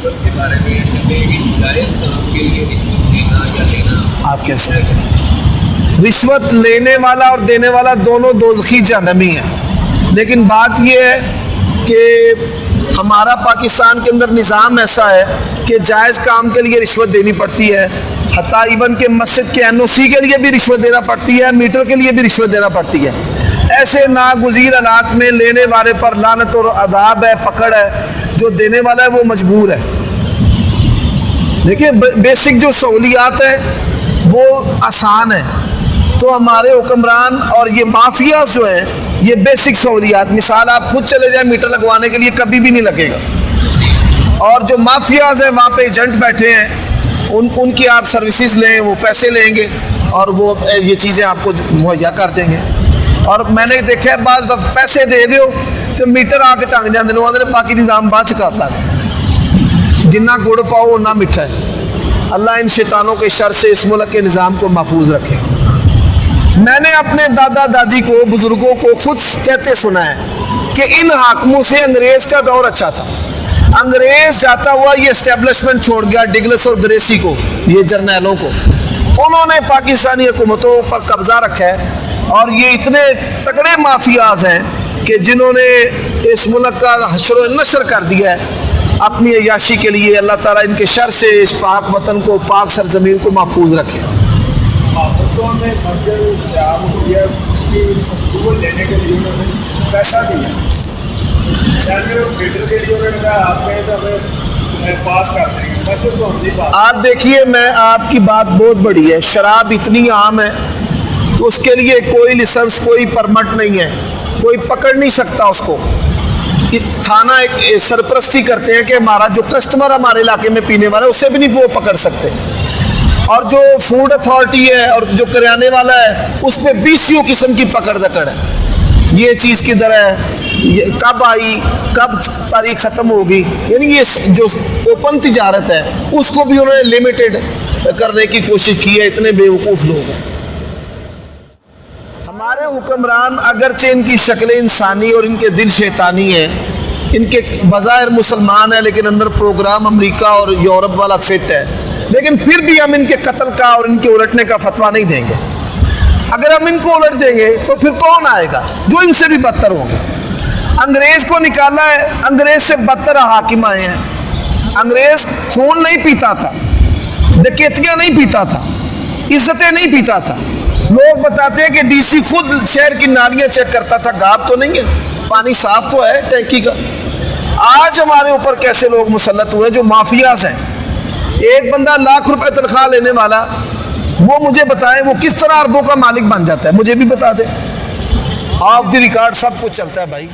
رشوت کے بارے میں جائز کام کے لیے رشوت دینا یا لینا آپ کیسے؟ رشوت لینے والا اور دینے والا دونوں دوزخی جہنمی ہیں، لیکن بات یہ ہے کہ ہمارا پاکستان کے اندر نظام ایسا ہے کہ جائز کام کے لیے رشوت دینی پڑتی ہے، حتیٰ ایون کہ مسجد کے NOC کے لیے بھی رشوت دینا پڑتی ہے، میٹر کے لیے بھی رشوت دینا پڑتی ہے۔ ایسے ناگزیر حالات میں لینے والے پر لعنت اور عذاب ہے، پکڑ ہے، جو دینے والا ہے وہ مجبور ہے۔ دیکھیں بیسک جو سہولیات ہیں وہ آسان ہیں، تو ہمارے حکمران اور یہ مافیاز جو ہیں یہ بیسک سہولیات، مثال آپ خود چلے جائیں میٹر لگوانے کے لیے کبھی بھی نہیں لگے گا، اور جو مافیاز ہیں وہاں پہ ایجنٹ بیٹھے ہیں، ان کی آپ سروسز لیں، وہ پیسے لیں گے اور وہ یہ چیزیں آپ کو مہیا کر دیں گے۔ اور میں نے دیکھا ہے بعض دفعہ پیسے دے دیو تو میٹر آ کے ٹنگ جاندے نے، آدھے باقی نظام بعد چ کر لیں، جنہ گڑ پاؤ اتنا میٹھا ہے۔ اللہ ان شیطانوں کے شر سے اس ملک کے نظام کو محفوظ رکھے۔ میں نے اپنے دادا دادی کو، بزرگوں کو خود کہتے سنا ہے کہ ان حاکموں سے انگریز کا دور اچھا تھا۔ انگریز جاتا ہوا یہ اسٹیبلشمنٹ چھوڑ گیا ڈگلس اور گریسی کو، یہ جرنیلوں کو، انہوں نے پاکستانی حکومتوں پر قبضہ رکھا ہے، اور یہ اتنے تگڑے مافیاز ہیں کہ جنہوں نے اس ملک کا حشر و نشر کر دیا ہے اپنی عیاشی کے لیے۔ اللہ تعالیٰ ان کے شر سے اس پاک وطن کو، پاک سرزمین کو محفوظ رکھے۔ پاکستان میں منظر شام ہوئی ہے، اس کی اپروول لینے کے لیے انہوں نے پیسہ دیا، سینٹر اور فیڈرل کے لیے انہوں نے کہا آپ کہیں تو ہمیں پاس کر دیں گے، بچوں کو ہم نہیں پاس۔ آپ دیکھیے، میں آپ کی بات بہت بڑی ہے، شراب اتنی عام ہے کہ اس کے لیے کوئی لائسنس، کوئی پرمٹ نہیں ہے، کوئی پکڑ نہیں سکتا اس کو۔ تھانہ ایک سرپرستی کرتے ہیں کہ ہمارا جو کسٹمر ہمارے علاقے میں پینے والا ہے اسے بھی نہیں وہ پکڑ سکتے، اور جو فوڈ اتھارٹی ہے اور جو کریانے والا ہے اس پہ 20 قسم کی پکڑ دکڑ ہے۔ یہ چیز کدھر ہے، یہ کب آئی، کب تاریخ ختم ہوگی، یعنی یہ جو اوپن تجارت ہے اس کو بھی انہوں نے لمیٹڈ کرنے کی کوشش کی ہے۔ اتنے بیوقوف لوگ ہیں ہمارے حکمران، اگرچہ ان کی شکلیں انسانی اور ان کے دل شیطانی ہیں، ان کے بظاہر مسلمان ہیں لیکن اندر پروگرام امریکہ اور یورپ والا فٹ ہے، لیکن پھر بھی ہم ان کے قتل کا اور ان کے الٹنے کا فتویٰ نہیں دیں گے۔ اگر ہم ان کو الٹ دیں گے تو پھر کون آئے گا جو ان سے بھی بدتر ہوں گے؟ انگریز کو نکالا ہے، انگریز سے بدتر حاکم آئے ہیں۔ انگریز خون نہیں پیتا تھا، ڈکیتیاں نہیں پیتا تھا، عزتیں نہیں پیتا تھا۔ لوگ بتاتے ہیں کہ ڈی سی خود شہر کی نالیاں چیک کرتا تھا، گاب تو نہیں ہے، پانی صاف تو ہے ٹینکی کا۔ آج ہمارے اوپر کیسے لوگ مسلط ہوئے جو مافیاز ہیں۔ ایک بندہ لاکھ روپے تنخواہ لینے والا، وہ مجھے بتائیں وہ کس طرح اربوں کا مالک بن جاتا ہے، مجھے بھی بتا دیں۔ آف دی ریکارڈ سب کچھ چلتا ہے بھائی۔